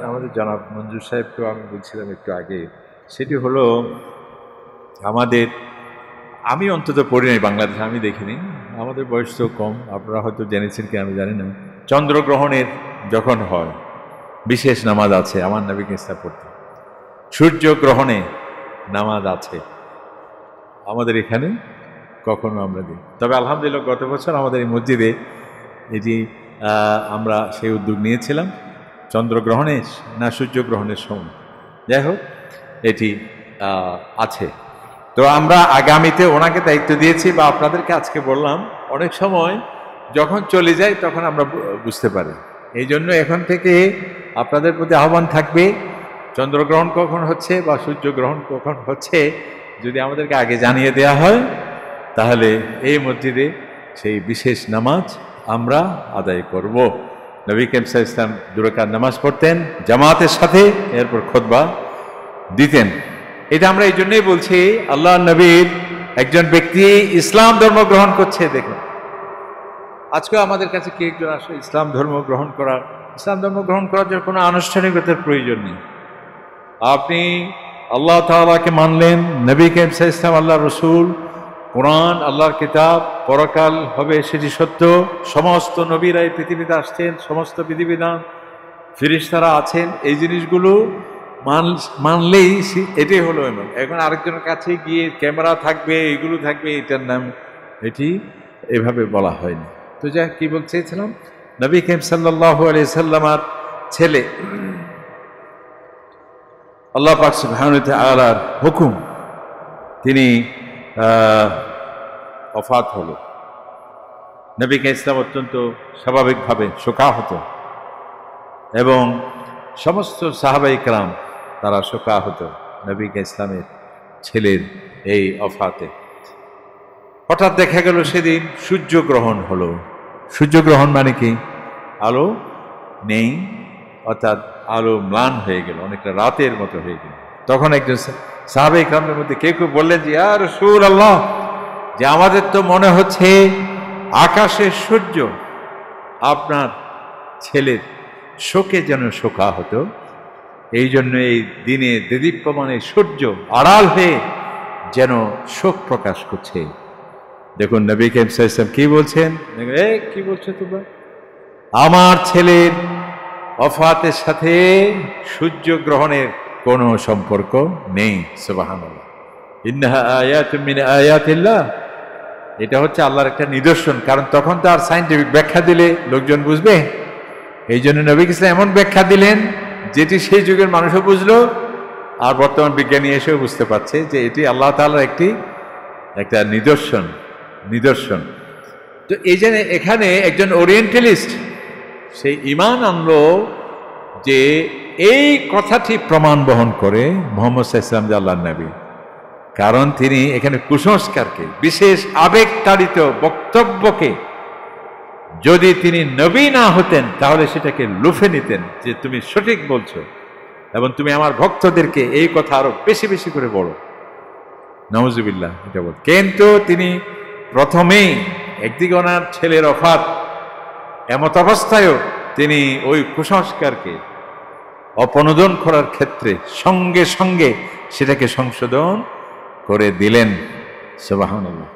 আমাদের জনাব মঞ্জুর সাহেবকেও আমি বলছিলাম একটু আগে, সেটি হলো আমি অন্তত পড়ি নাই বাংলাদেশে, আমি দেখিনি, আমাদের বয়স তো কম, আপনারা হয়তো জেনেছেন কি আমি জানি না, চন্দ্রগ্রহণের যখন হয় বিশেষ নামাজ আছে, আমার নবীকে ইসলাম পড়তে। সূর্যগ্রহণে নামাজ আছে আমাদের এখানে, কখনো আমরা দিই। তবে আলহামদুলিল্লাহ গত বছর আমাদের এই মসজিদে এটি আমরা সেই উদ্যোগ নিয়েছিলাম, চন্দ্রগ্রহণে না সূর্যগ্রহণের সময়, যাই হোক এটি আছে। তো আমরা আগামীতে ওনাকে দায়িত্ব দিয়েছি, বা আপনাদেরকে আজকে বললাম, অনেক সময় যখন চলে যায় তখন আমরা বুঝতে পারি। এই জন্য এখন থেকে আপনাদের প্রতি আহ্বান থাকবে, চন্দ্রগ্রহণ কখন হচ্ছে বা সূর্যগ্রহণ কখন হচ্ছে যদি আমাদেরকে আগে জানিয়ে দেয়া হয়, তাহলে এই মসজিদে সেই বিশেষ নামাজ আমরা আদায় করব। নবী করিম সাল্লাল্লাহু আলাইহি ওয়াসাল্লাম 2 রাকাত নামাজ পড়তেন জামাতের সাথে, এরপর খুতবা দিতেন। এটা আমরা এই জন্যই বলছি, আল্লাহ নবীর একজন ব্যক্তি ইসলাম ধর্ম গ্রহণ করছে। দেখুন আজকে আমাদের কাছে কি একজন আসে ইসলাম ধর্ম গ্রহণ করার জন্য কোনো আনুষ্ঠানিকতার প্রয়োজন নেই। আপনি আল্লাহ তাআলাকে মানলেন, নবী করিম সাল্লাল্লাহু আলাইহি ওয়াসাল্লাম আল্লাহর রাসূল, কোরআন আল্লাহর কিতাব, পরকাল হবে সেটি সত্য, সমস্ত নবীরা এই পৃথিবীতে আসছেন, সমস্ত বিধিবিধান, ফেরেশতারা আছেন, এই জিনিসগুলো মানলেই এটাই হলো এমন। এখন আরেকজনের কাছে গিয়ে ক্যামেরা থাকবে, এগুলো থাকবে, এটার নাম এটি এভাবে বলা হয়নি। তো যা কি বলতে চাইছিলাম, নবী করিম সাল্লাল্লাহু আলাইহি সাল্লামের ছেলে আল্লাহ পাক সুবহানাহু ওয়া তাআলার হুকুম, তিনি ওফাত হলো। নবী করিম ইসলাম অত্যন্ত স্বাভাবিকভাবে শোকাহত, এবং সমস্ত সাহাবায়ে কেরাম তারা শোকাহত নবী করিম ইসলামের ছেলের এই ওফাতে। হঠাৎ দেখা গেল সেদিন সূর্যগ্রহণ হলো। সূর্যগ্রহণ মানে কি? আলো নেই, অর্থাৎ আলো ম্লান হয়ে গেল, অনেকটা রাতের মতো হয়ে গেল। তখন একজন সাহাবায়ে কেরামের মধ্যে কেউ কেউ বললেন যে, ইয়া রাসূলুল্লাহ, যে আমাদের তো মনে হচ্ছে আকাশের সূর্য আপনার ছেলের শোকে যেন শোকাহত, এই জন্য এই দিনে দেদীপ্যমানে সূর্য আড়াল হয়ে যেন শোক প্রকাশ করছে। দেখুন নবী করিম সাল্লাল্লাহু আলাইহি ওয়াসাল্লাম কি বলছেন, কি বলছো তোমরা? আমার ছেলের ওফাতের সাথে সূর্যগ্রহণের কোনো সম্পর্ক নেই। সুবহানাল্লাহ। ইন্নাহা আয়াতুম মিন আয়াতিল্লাহ, এটা হচ্ছে আল্লাহর একটা নিদর্শন। কারণ তখন তো আর সায়েন্টিফিক ব্যাখ্যা দিলে লোকজন বুঝবে, এই জন্য নবী ইসলাম এমন ব্যাখ্যা দিলেন যেটি সেই যুগের মানুষও বুঝলো, আর বর্তমান বিজ্ঞানী এসেও বুঝতে পারছে যে এটি আল্লাহ তাআলার একটা নিদর্শন। তো এই জন্য এখানে একজন ওরিয়েন্টালিস্ট সেই ঈমান আনলো যে এই কথাটি প্রমাণ বহন করে মুহাম্মদ সাল্লাল্লাহু আলাইহি ওয়াসাল্লাম যে আল্লাহর নবী। কারণ তিনি এখানে কুসংস্কারকে, বিশেষ আবেগতাড়িত বক্তব্যকে, যদি তিনি নবী না হতেন তাহলে সেটাকে লুফে নিতেন যে তুমি সঠিক বলছো এবং তুমি আমার ভক্তদেরকে এই কথা আরো বেশি বেশি করে বলো। নাউজুবিল্লাহ, এটা বল। কিন্তু তিনি প্রথমেই একদিকে ওনার ছেলের ওফাত, এমত অবস্থায়ও তিনি ওই কুসংস্কারকে অপনোদন করার ক্ষেত্রে সঙ্গে সঙ্গে সেটাকে সংশোধন করে দিলেন। সুবহানাল্লাহ।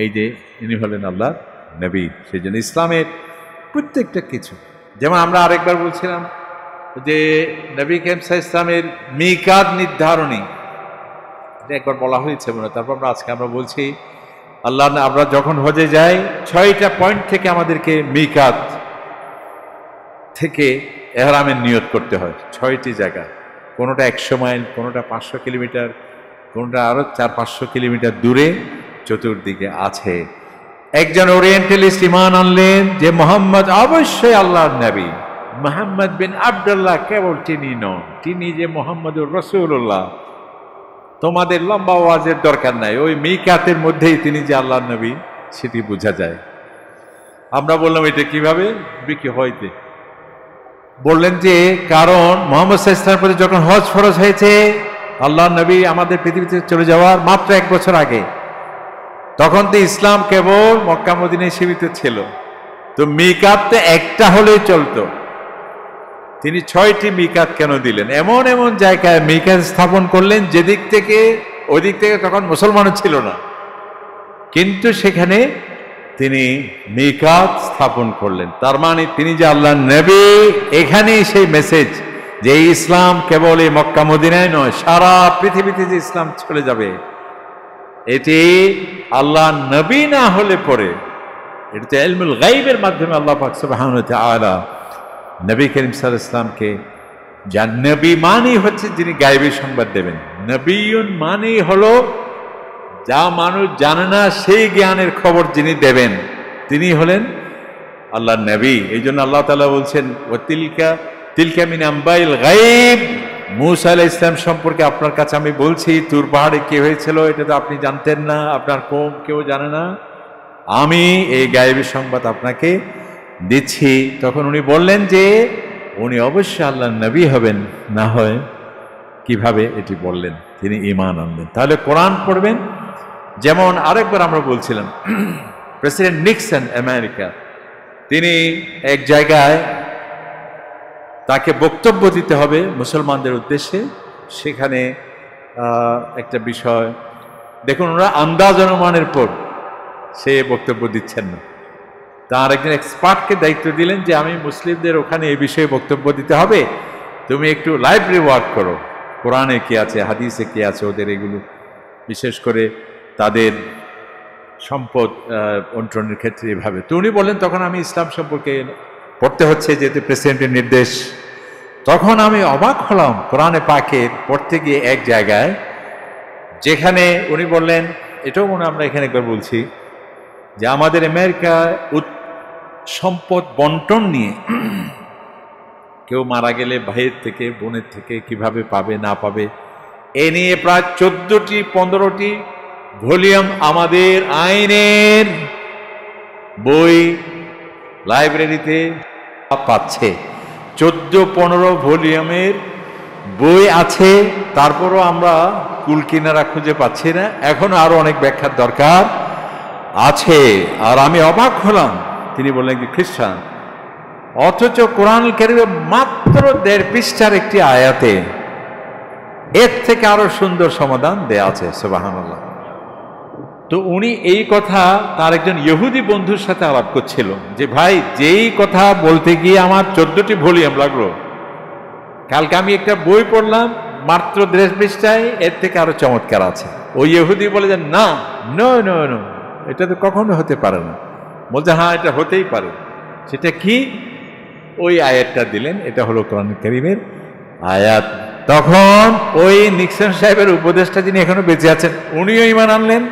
এই যে ইনি হলেন আল্লাহর নবী। সেই জন্য ইসলামের প্রত্যেকটা কিছু, যেমন আমরা আরেকবার বলছিলাম যে নবী করিম সাল্লাল্লাহু আলাইহি ওয়াসাল্লামের মিকাত নির্ধারণী, এটা একবার বলা হয়েছে মনে, তারপর আজকে আমরা বলছি আল্লাহ, আমরা যখন হজে যাই 6টা পয়েন্ট থেকে আমাদেরকে মিকাত থেকে এহরামের নিয়ত করতে হয়। 6টি জায়গা, কোনোটা 100 মাইল, কোনোটা 500 কিলোমিটার, কোনোটা আরো 400-500 কিলোমিটার দূরে চতুর্দিকে আছে। একজন ওরিয়েন্টালিস্ট ঈমান আনলেন যে মোহাম্মদ অবশ্যই আল্লাহর নবী, মুহাম্মদ বিন আব্দুল্লাহ কেবল তিনি নন, তিনি যে মুহাম্মদুর রাসূলুল্লাহ। তোমাদের লম্বা ওয়াজের দরকার নাই, ওই মিকাতের মধ্যেই তিনি যে আল্লাহর নবী সেটি বোঝা যায়। আমরা বললাম এটা কিভাবে বিকি হইতে? বললেন যে কারণ মুহাম্মদ সাল্লাল্লাহু আলাইহি ওয়াসাল্লামের যখন হজ ফরজ হয়েছে, আল্লাহর নবী আমাদের পৃথিবীতে চলে যাওয়ার মাত্র 1 বছর আগে, তখন তো ইসলাম কেবল মক্কা মদিনায় সীমিত ছিল। তো মিকাত একটা হলেই চলতো। তিনি 6টি মিকাত কেন দিলেন? এমন এমন জায়গায় মিকাত স্থাপন করলেন যেদিক থেকে ওদিক থেকে তখন মুসলমানও ছিল না, কিন্তু সেখানে তিনি মিকাত স্থাপন করলেন। তার মানে তিনি যে আল্লাহর নবী, এখানেই সেই মেসেজ যে ইসলাম কেবল এই মক্কা মদিনায় নয়, সারা পৃথিবীতে যে ইসলাম চলে যাবে, এটি আল্লাহ নবী না হলে পরে, এটা তো ইলমুল গায়বের মাধ্যমে আল্লাহ পাক সুবহানাহু ওয়া তাআলা নবী করিম সাল্লাল্লাহু আলাইহি ওয়াসাল্লামকে, যার নবী মানেই হচ্ছে যিনি গায়বী সংবাদ দেবেন। নবিয়ুন মানেই হলো যা মানুষ জানে না সেই জ্ঞানের খবর যিনি দেবেন, তিনি হলেন আল্লাহর নবী। এই জন্য আল্লাহ তাআলা বলছেন তিলকা মিন আম্বাইল গায়ব, মূসা আলাইহিস সালাম সম্পর্কে আপনার কাছে আমি বলছি, তুর পাহাড়ে কি হয়েছিল এটা তো আপনি জানতেন না, আপনার কওম কেউ জানে না, আমি এই গায়েবী সংবাদ আপনাকে দিচ্ছি। তখন উনি বললেন যে উনি অবশ্যই আল্লাহর নবী হবেন, না হয় কিভাবে এটি বললেন? তিনি ঈমান আনলেন। তাহলে কোরআন পড়বেন। যেমন আরেকবার আমরা বলছিলাম, প্রেসিডেন্ট নিক্সন আমেরিকা, তিনি এক জায়গায় তাকে বক্তব্য দিতে হবে মুসলমানদের উদ্দেশ্যে। সেখানে একটা বিষয় দেখুন, ওরা আন্দাজ অনুমানের পর সে বক্তব্য দিচ্ছেন না, তার একজন এক্সপার্টকে দায়িত্ব দিলেন যে আমি মুসলিমদের ওখানে এই বিষয়ে বক্তব্য দিতে হবে, তুমি একটু লাইব্রেরি ওয়ার্ক করো, কোরআনে কি আছে, হাদিসে কি আছে, ওদের এগুলো বিশেষ করে তাদের সম্পদ বন্টনের ক্ষেত্রে এভাবে। তো উনি বললেন তখন আমি ইসলাম সম্পর্কে পড়তে হচ্ছে যেহেতু প্রেসিডেন্টের নির্দেশ। তখন আমি অবাক হলাম কোরআনে পাকের পড়তে গিয়ে এক জায়গায়, যেখানে উনি বললেন, এটাও মনে আমরা এখানে একবার বলছি, যে আমাদের আমেরিকা সম্পদ বন্টন নিয়ে কেউ মারা গেলে ভাইয়ের থেকে বোনের থেকে কিভাবে পাবে না পাবে, এ নিয়ে প্রায় 14-15টি ভলিউম আমাদের আইনের বই লাইব্রেরিতে পাচ্ছে। 14-15 ভলিউমের বই আছে, তারপরও আমরা কুল কিনারা খুঁজে পাচ্ছি না, এখনো আরো অনেক ব্যাখ্যার দরকার আছে। আর আমি অবাক হলাম, তিনি বললেন কি খ্রিস্টান, অথচ কোরআন কারীমে মাত্র 1.5 পৃষ্ঠার একটি আয়াতে এর থেকে আরো সুন্দর সমাধান দেয়া আছে। সুবহানাল্লাহ। তো উনি এই কথা তার একজন ইহুদি বন্ধুর সাথে আলাপ করছিল যে ভাই, যেই কথা বলতে গিয়ে আমার 14টি ভলিউম লাগলো, কালকে আমি একটা বই পড়লাম মাত্র 1.5 পৃষ্ঠায়, এর থেকে আরো চমৎকার আছে। ওই ইহুদি বলে যে না, নো নো নো, এটা তো কখনো হতে পারে না। বলছে হ্যাঁ, এটা হতেই পারে। সেটা কি? ওই আয়াতটা দিলেন, এটা হলো কোরআন কারীমের আয়াত। তখন ওই নিক্সন সাহেবের উপদেষ্টা যিনি এখনো বেঁচে আছেন, উনিও ঈমান আনলেন,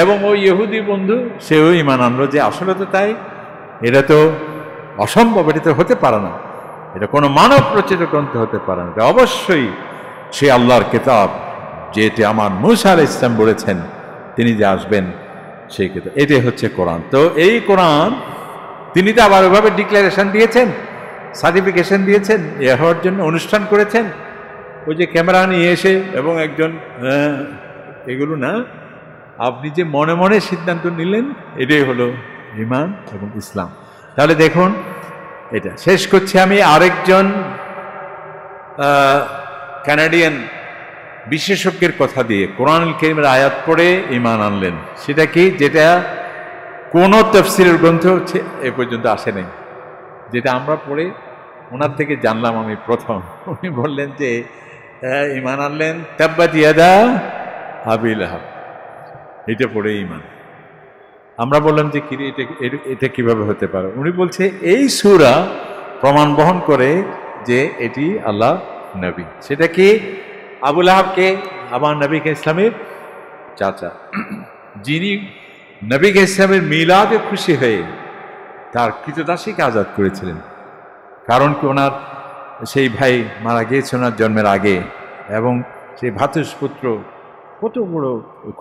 এবং ওই ইহুদি বন্ধু সেও ঈমান আনলো যে আসলে তো তাই, এটা তো অসম্ভব, এটা তো হতে পারে না, এটা কোনো মানব রচিত গ্রন্থ হতে পারে না, এটা অবশ্যই সে আল্লাহর কিতাব, যেটি আমার মূসা আলাইহিস সালাম বলেছেন তিনি যে আসবেন সেই কিতাব, এটাই হচ্ছে কোরআন। তো এই কোরআন তিনি তো আবার ওইভাবে ডিক্লারেশন দিয়েছেন, সার্টিফিকেশন দিয়েছেন, এ হওয়ার জন্য অনুষ্ঠান করেছেন, ওই যে ক্যামেরা নিয়ে এসে এবং একজন, এগুলো না, আপনি যে মনে মনে সিদ্ধান্ত নিলেন, এটাই হলো ঈমান এবং ইসলাম। তাহলে দেখুন, এটা শেষ করছি আমি আরেকজন কানাডিয়ান বিশেষজ্ঞের কথা দিয়ে। কোরআনুল কারীমের আয়াত পড়ে ঈমান আনলেন। সেটা কি? যেটা কোন তাফসীরের গ্রন্থ হচ্ছে এ পর্যন্ত আসে নাই, যেটা আমরা পড়ে ওনার থেকে জানলাম আমি প্রথম। উনি বললেন যে ঈমান আনলেন তাব্বাত ইয়াদা আবি লাহাব, এটা পড়ে ঈমান। আমরা বললাম যে কি এটা কিভাবে হতে পারে? উনি বলছে এই সূরা প্রমাণ বহন করে যে এটি আল্লাহ নবী। সেটা কি? আবু লাহাবকে আমার নবীকে ইসলামের চাচা, যিনি নবীকে ইসলামের মিলাদে খুশি হয়ে তার কৃতদাসীকে আজাদ করেছিলেন। কারণ কি? ওনার সেই ভাই মারা গিয়েছে ওনার জন্মের আগে, এবং সেই ভ্রাতুষ্পুত্র কত বড়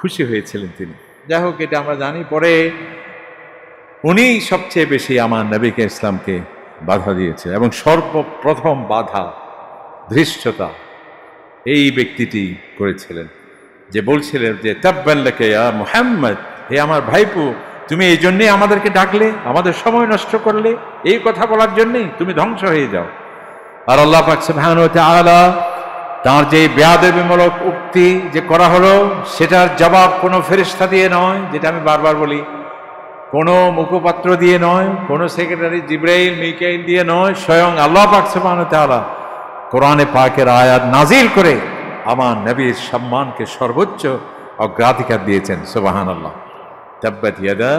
খুশি হয়েছিলেন তিনি। যাই হোক, এটা আমরা জানি। পরে উনি সবচেয়ে বেশি আমার নবীকে ইসলামকে বাধা দিয়েছে, এবং সর্বপ্রথম বাধা ধৃষ্টতা এই ব্যক্তিটি করেছিলেন, যে বলছিলেন যে তাব্বান লাকা ইয়া মুহাম্মদ, হে আমার ভাইপো, তুমি এই জন্যই আমাদেরকে ডাকলে, আমাদের সময় নষ্ট করলে, এই কথা বলার জন্যই তুমি ধ্বংস হয়ে যাও। আর আল্লাহ পাক সুবহানাহু ওয়া তাআলা তার যে বেয়াদবিমূলক উক্তি যে করা হলো, সেটার জবাব কোনো ফেরেশতা দিয়ে নয়, যেটা আমি বারবার বলি, কোনো মুখপাত্র দিয়ে নয়, কোনো সেক্রেটারি জিবরাইল মিকাইল দিয়ে নয়, স্বয়ং আল্লাহ পাক সুবহানাহু ওয়া তাআলা কোরআনে পাকের আয়াত নাজিল করে আমার নবীর সম্মানকে সর্বোচ্চ অগ্রাধিকার দিয়েছেন। সুবহানাল্লাহ। তাব্বাত ইয়াদা,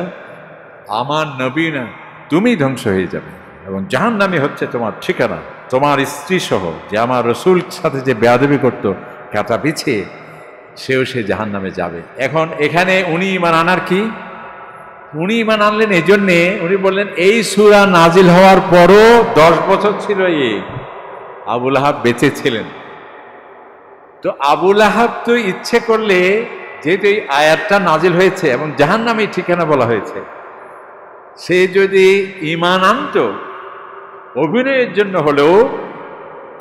আমার নবী না, তুমি ধ্বংস হয়ে যাবে, এবং জাহান্নামী হচ্ছে তোমার ঠিকানা। তোমার স্ত্রী সহ, যে আমার রসুল সাথে যে বেয়াদবি করত কাটা পিছিয়ে, সেও সে জাহান্নামে যাবে। এখন এখানে উনি ঈমান আনার কি? উনি ঈমান আনলেন এই জন্যে, উনি বললেন এই সূরা নাজিল হওয়ার পরও 10 বছর ছিল আবু লাহাব বেঁচে ছিলেন। তো আবু লাহাব তো ইচ্ছে করলে, যেহেতু এই আয়াতটা নাজিল হয়েছে এবং জাহান্নামী ঠিকানা বলা হয়েছে, সে যদি ঈমান আনতো অভিনয়ের জন্য হলেও,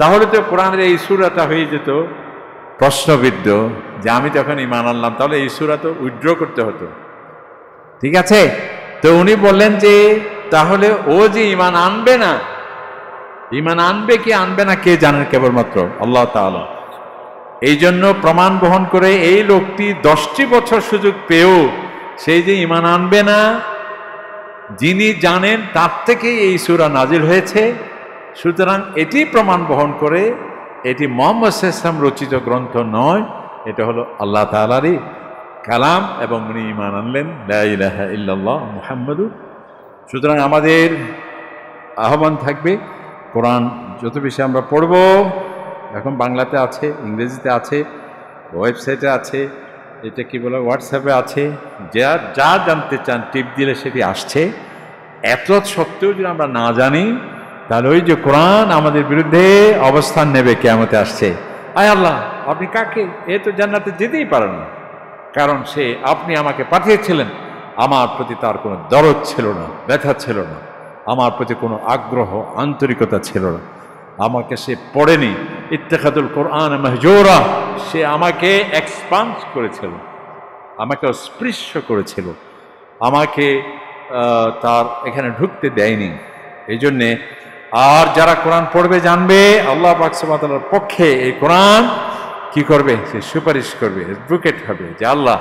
তাহলে তো কোরআনের এই সূরাটা হয়ে যেত প্রশ্নবিদ্ধ, যে আমি তখন ঈমান আনলাম, তাহলে এই সূরা তো উইথড্র করতে হতো। ঠিক আছে? তো উনি বললেন যে তাহলে ও যে ঈমান আনবে না, ঈমান আনবে কি আনবে না কে জানেন, কেবলমাত্র আল্লাহ তাআলা। এই জন্য প্রমাণ বহন করে এই লোকটি 10টি বছর সুযোগ পেয়েও সেই যে ঈমান আনবে না, যিনি জানেন তার থেকেই এই সূরা নাজিল হয়েছে। সুতরাং এটি প্রমাণ বহন করে এটি মুহাম্মদ সাল্লাল্লাহু আলাইহি ওয়াসাল্লাম রচিত গ্রন্থ নয়, এটা হলো আল্লাহ তাআলারই কালাম, এবং উনি ঈমান আনলেন লা ইলাহা ইল্লাল্লাহ মুহাম্মাদুর। সুতরাং আমাদের আহ্বান থাকবে, কোরআন যত বেশি আমরা পড়ব, এখন বাংলাতে আছে, ইংরেজিতে আছে, ওয়েবসাইটে আছে, এটা কি বলে হোয়াটসঅ্যাপে আছে, যা জানতে চান টিপ দিলে সেটি আসছে। এত সত্ত্বেও যদি আমরা না জানি, তাহলে ওই যে কোরআন আমাদের বিরুদ্ধে অবস্থান নেবে, কিয়ামতে আসছে, আয় আল্লাহ আপনি কাকে, এ তো জান্নাতে যেতেই পারেন না, কারণ সে আপনি আমাকে পাঠিয়েছিলেন, আমার প্রতি তার কোনো দরদ ছিল না, ব্যথা ছিল না, আমার প্রতি কোনো আগ্রহ আন্তরিকতা ছিল না, আমাকে সে পড়েনি। ইত্তেখাদুল কোরআন মাহজুরা, সে আমাকে এক্সপান্স করেছিল, আমাকে অস্পৃশ্য করেছিল, আমাকে তার এখানে ঢুকতে দেয়নি। এই জন্যে আর যারা কোরআন পড়বে জানবে, আল্লাহ পাক সুবহানাহু ওয়া তাআলার পক্ষে এই কোরআন কি করবে, সে সুপারিশ করবে, অ্যাডভোকেট হবে, যে আল্লাহ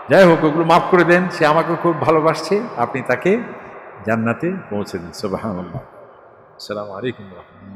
যাই হোক ওগুলো মাফ করে দেন, সে আমাকে খুব ভালোবাসছে, আপনি তাকে জান্নাতে পৌঁছে দিন। সুবহানাল্লাহ। আসসালামু আলাইকুম ওয়া রাহমাতুল্লাহ।